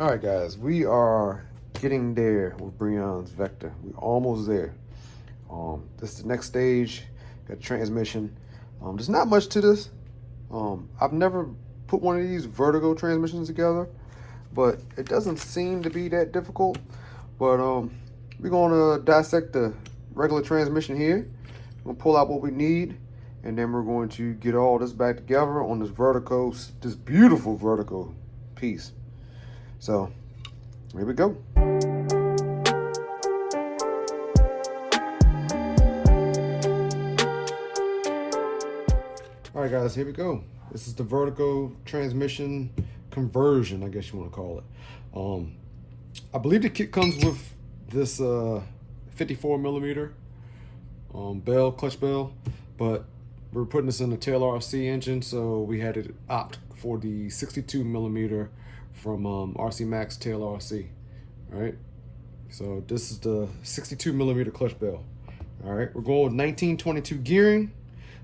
All right, guys, we are getting there with Breion's Vekta. We're almost there. This is the next stage. Got transmission. There's not much to this. I've never put one of these Vertigo transmissions together, but it doesn't seem to be that difficult. But we're gonna dissect the regular transmission here. We're gonna pull out what we need, and then we're going to get all this back together on this Vertigo, this beautiful Vertigo piece. So here we go. All right, guys, here we go. This is the Vertigo transmission conversion, I guess you want to call it. I believe the kit comes with this 54 millimeter bell, clutch bell, but we're putting this in the Tail RC engine, so we had to opt for the 62 millimeter from RC Max Tail RC. All right, so this is the 62 millimeter clutch bell. All right, we're going with 1922 gearing,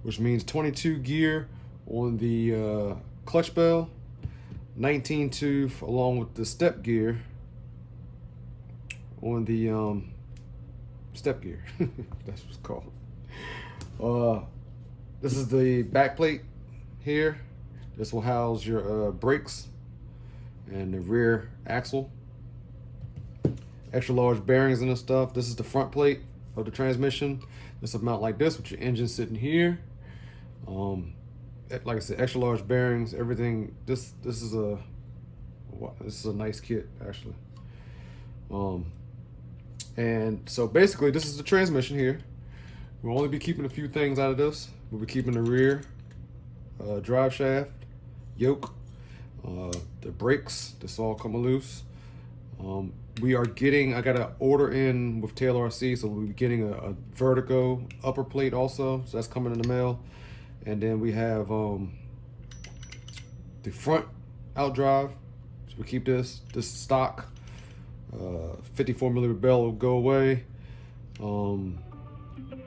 which means 22 gear on the clutch bell, 19.2 along with the step gear on the step gear. That's what it's called. This is the back plate here. This will house your brakes and the rear axle. Extra large bearings and stuff. This is the front plate of the transmission. This will mount like this with your engine sitting here. Like I said, extra large bearings, everything. This is a nice kit actually. And so basically this is the transmission here. We'll only be keeping a few things out of this. We'll be keeping the rear drive shaft, yoke, the brakes, this all coming loose. We are getting, I got an order in with Tail RC, so we'll be getting a Vertigo upper plate also, so that's coming in the mail. And then we have the front outdrive, so we keep this stock. 54 millimeter bell will go away.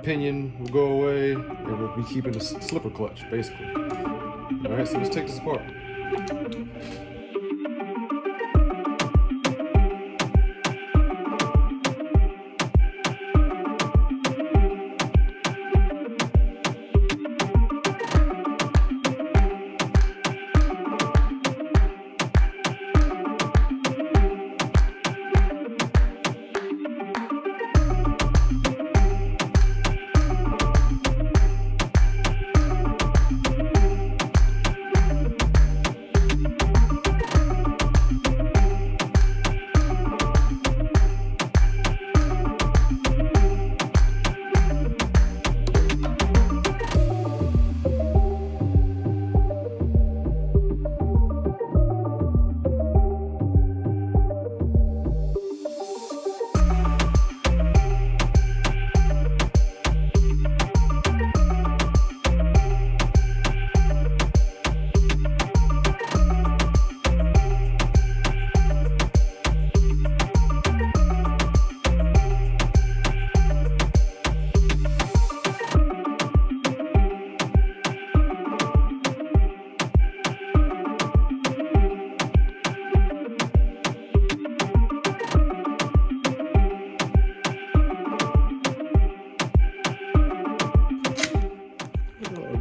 Pinion will go away, and we'll be keeping the slipper clutch, basically. All right, so let's take this apart.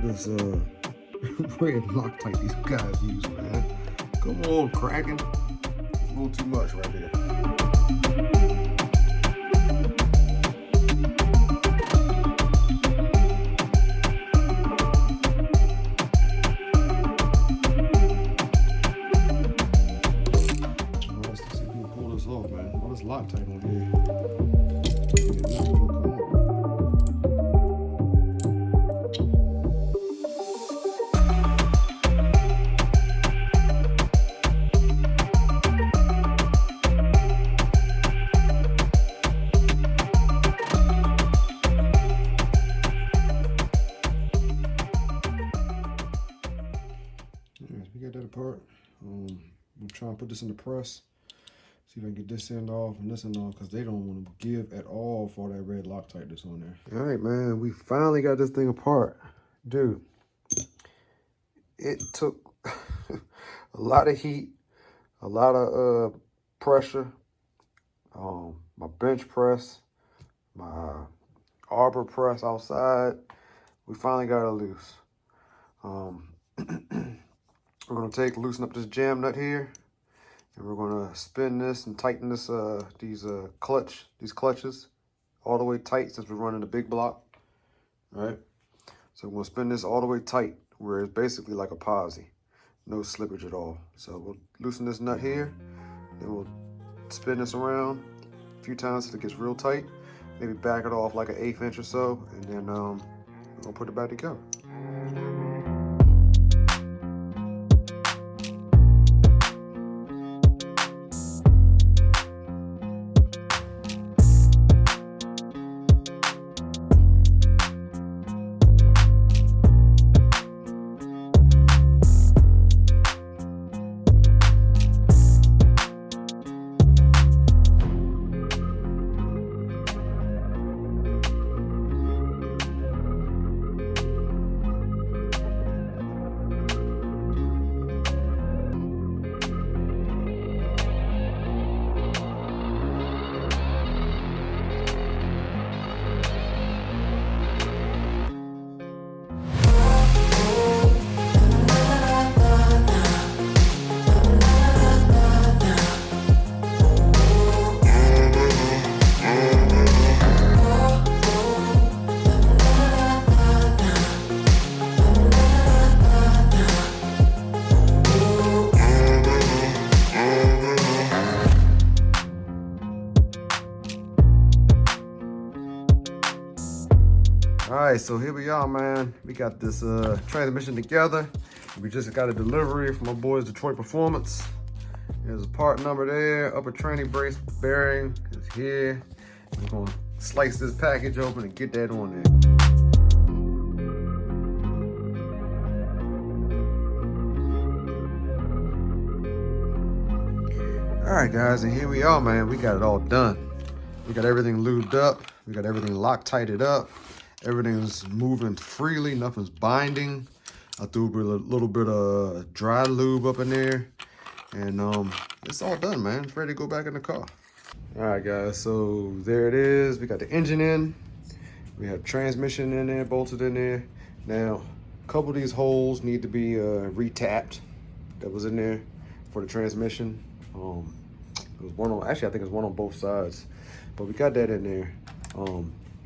This red Loctite these guys use, man. Come on, cracking. It's a little too much right there. Let's see if we can pull this off, man. All this Loctite on here. We got that apart. I'm trying to put this in the press. See if I can get this end off and this end off, because they don't want to give at all for that red Loctite that's on there. All right, man, we finally got this thing apart. Dude, it took a lot of heat, a lot of pressure, my bench press, my arbor press outside. We finally got it loose. We're gonna loosen up this jam nut here, and we're gonna spin this and tighten this these clutches all the way tight since we're running the big block. All right. So we're gonna spin this all the way tight where it's basically like a posi, no slippage at all. So we'll loosen this nut here, then we'll spin this around a few times till it gets real tight. Maybe back it off like an 1/8 inch or so, and then we're gonna put it back together. All right, so here we are, man. We got this transmission together. We just got a delivery from my boys Detroit Performance. There's a part number there. Upper tranny brace bearing is here. We're gonna slice this package open and get that on there. All right, guys, and here we are, man. We got it all done. We got everything lubed up. We got everything Loctited up. Everything's moving freely. Nothing's binding. I threw a little bit of dry lube up in there. And it's all done, man. It's ready to go back in the car. All right, guys, so there it is. We got the engine in. We have transmission in there, bolted in there. Now, a couple of these holes need to be retapped. That was in there for the transmission. It was one on, actually I think it was one on both sides, but we got that in there.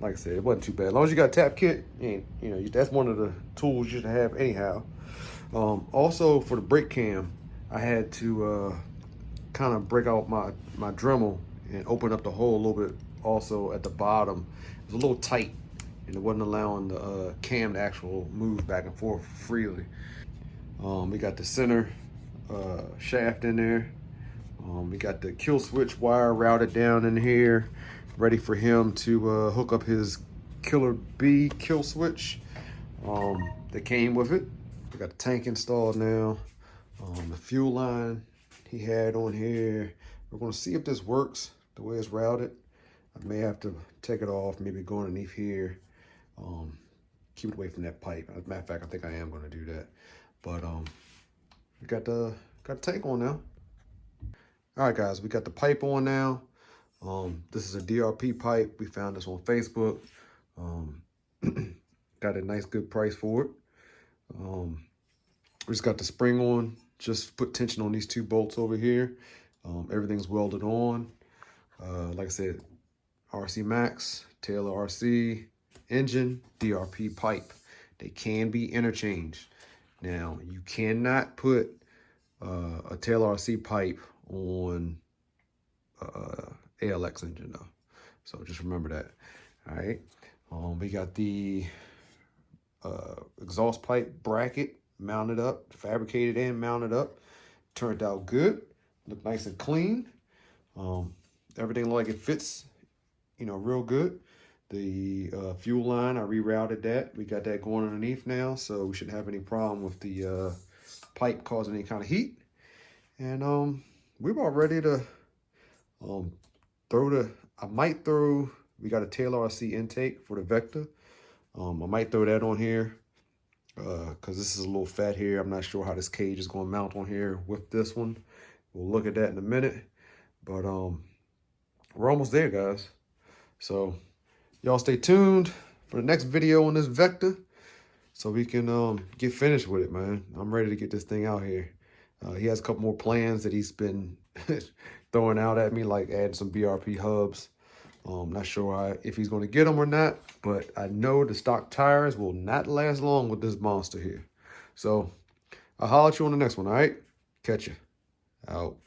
Like I said, it wasn't too bad. As long as you got a tap kit, you know, that's one of the tools you should have anyhow. Also for the brake cam, I had to kind of break out my Dremel and open up the hole a little bit also at the bottom. It was a little tight and it wasn't allowing the cam to actually move back and forth freely. We got the center shaft in there. We got the kill switch wire routed down in here, ready for him to hook up his Killer B kill switch that came with it. We got the tank installed now. The fuel line he had on here. We're gonna see if this works the way it's routed. I may have to take it off, maybe go underneath here. Keep it away from that pipe. As a matter of fact, I think I am gonna do that. But we got the tank on now. All right, guys, we got the pipe on now. This is a DRP pipe. We found this on Facebook. Got a nice, good price for it. We just got the spring on. Just put tension on these two bolts over here. Everything's welded on. Like I said, RC Max, Taylor RC, engine, DRP pipe. They can be interchanged. Now, you cannot put a Taylor RC pipe on ALX engine though, so just remember that. All right, we got the exhaust pipe bracket mounted up, fabricated and mounted up. Turned out good, looked nice and clean. Everything like it fits, you know, real good. The fuel line, I rerouted that. We got that going underneath now, so we shouldn't have any problem with the pipe causing any kind of heat. And we're about ready to we got a Taylor RC intake for the Vekta. I might throw that on here because this is a little fat here. I'm not sure how this cage is going to mount on here with this one. We'll look at that in a minute. But we're almost there, guys. So y'all stay tuned for the next video on this Vekta, so we can get finished with it, man. I'm ready to get this thing out here. He has a couple more plans that he's been throwing out at me, like adding some BRP hubs. Not sure if he's going to get them or not, but I know the stock tires will not last long with this monster here. So I'll holler at you on the next one, all right? Catch ya. Out.